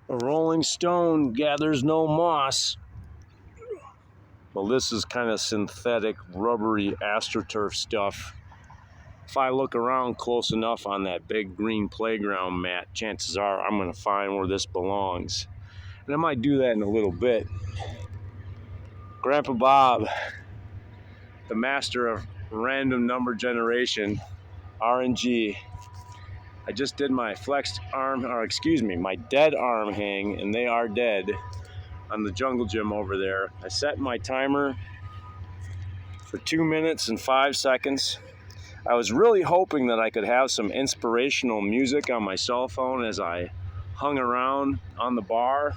A rolling stone gathers no moss. Well, this is kind of synthetic, rubbery AstroTurf stuff. If I look around close enough on that big green playground mat, chances are I'm going to find where this belongs. And I might do that in a little bit. Grandpa Bob, the master of random number generation, RNG. I just did my my dead arm hang, and they are dead on the jungle gym over there. I set my timer for 2 minutes and 5 seconds. I was really hoping that I could have some inspirational music on my cell phone as I hung around on the bar.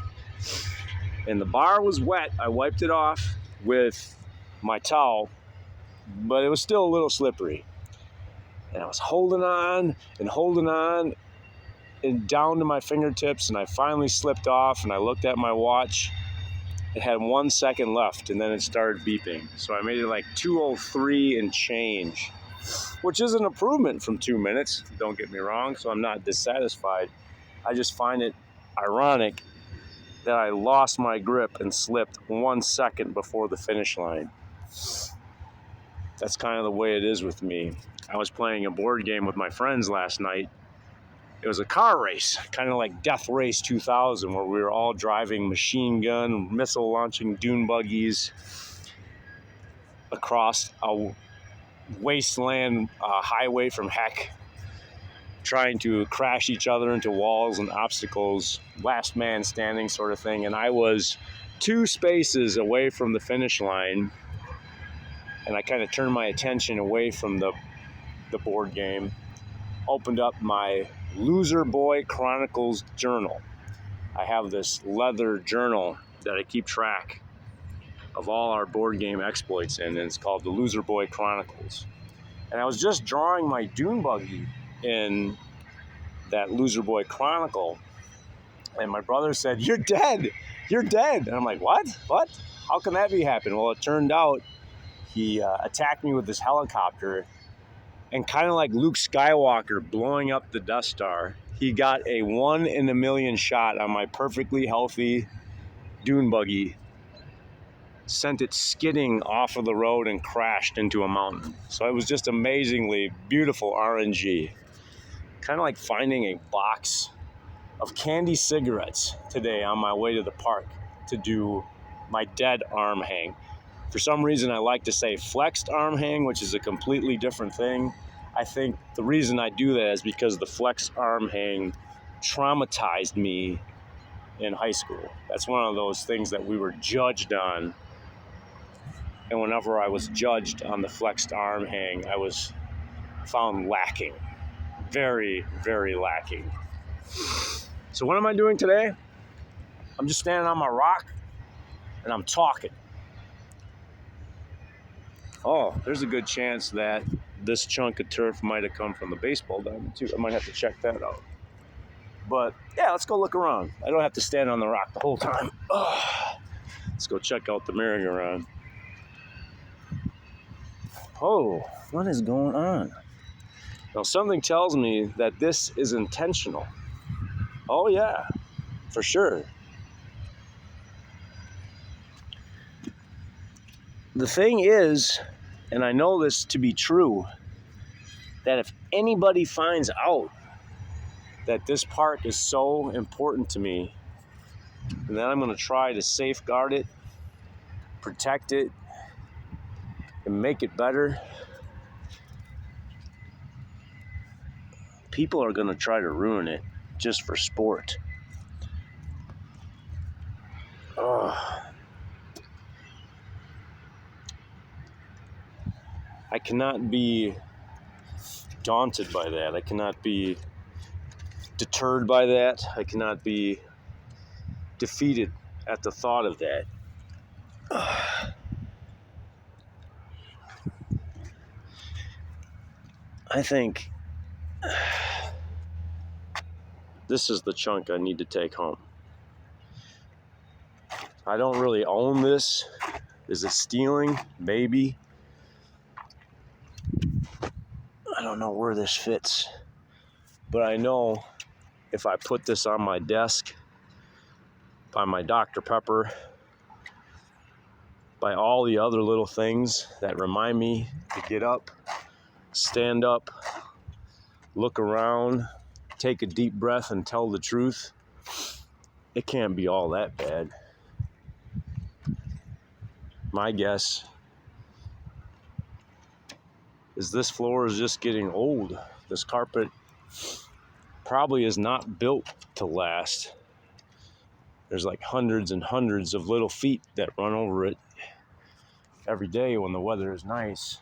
And the bar was wet. I wiped it off with my towel, but it was still a little slippery. And I was holding on and down to my fingertips, and I finally slipped off, and I looked at my watch. It had 1 second left, and then it started beeping. So I made it like 2:03 and change, which is an improvement from 2 minutes, don't get me wrong, so I'm not dissatisfied. I just find it ironic that I lost my grip and slipped 1 second before the finish line. That's kind of the way it is with me. I was playing a board game with my friends last night. It was a car race, kind of like Death Race 2000, where we were all driving machine gun, missile launching dune buggies across a wasteland highway from heck, trying to crash each other into walls and obstacles, last man standing sort of thing. And I was 2 spaces away from the finish line, and I kind of turned my attention away from the board game, opened up my Loser Boy Chronicles journal. I have this leather journal that I keep track of all our board game exploits in, and it's called the Loser Boy Chronicles. And I was just drawing my dune buggy in that Loser Boy Chronicle, and my brother said, "You're dead! You're dead!" And I'm like, "What? What? How can that be happening?" Well, it turned out he attacked me with this helicopter, and kind of like Luke Skywalker blowing up the Death Star, he got a 1 in a million shot on my perfectly healthy dune buggy, sent it skidding off of the road and crashed into a mountain. So it was just amazingly beautiful RNG. Kind of like finding a box of candy cigarettes today on my way to the park to do my dead arm hang. For some reason, I like to say flexed arm hang, which is a completely different thing. I think the reason I do that is because the flexed arm hang traumatized me in high school. That's one of those things that we were judged on. And whenever I was judged on the flexed arm hang, I was found lacking. Very, very lacking. So what am I doing today? I'm just standing on my rock and I'm talking. Oh, there's a good chance that this chunk of turf might have come from the baseball diamond too. I might have to check that out. But yeah, let's go look around. I don't have to stand on the rock the whole time. Let's go check out the Mrgrrr. Oh, what is going on? Now, something tells me that this is intentional. Oh yeah, for sure. The thing is, and I know this to be true, that if anybody finds out that this park is so important to me, then I'm going to try to safeguard it, protect it, and make it better. People are going to try to ruin it just for sport. I cannot be daunted by that. I cannot be deterred by that. I cannot be defeated at the thought of that. I think this is the chunk I need to take home. I don't really own this. Is it stealing? Maybe. I don't know where this fits. But I know if I put this on my desk by my Dr. Pepper, by all the other little things that remind me to get up, stand up, look around, take a deep breath and tell the truth. It can't be all that bad. My guess is this floor is just getting old. This carpet probably is not built to last. There's like hundreds and hundreds of little feet that run over it every day when the weather is nice.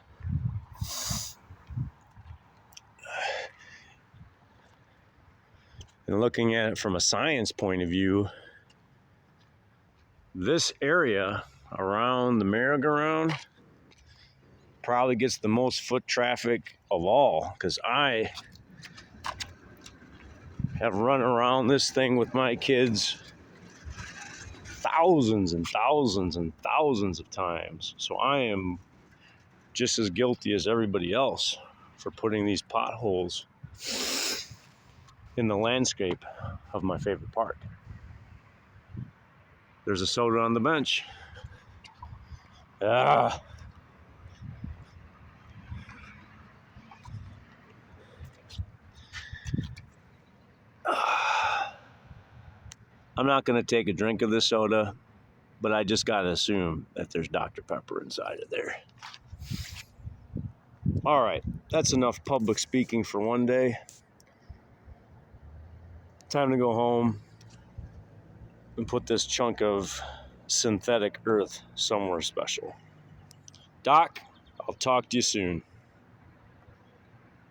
And looking at it from a science point of view, this area around the merry-go-round probably gets the most foot traffic of all, because I have run around this thing with my kids thousands and thousands and thousands of times. So I am just as guilty as everybody else for putting these potholes in the landscape of my favorite park. There's a soda on the bench. I'm not going to take a drink of this soda, but I just got to assume that there's Dr. Pepper inside of there. All right, that's enough public speaking for one day. Time to go home and put this chunk of synthetic earth somewhere special. Doc, I'll talk to you soon.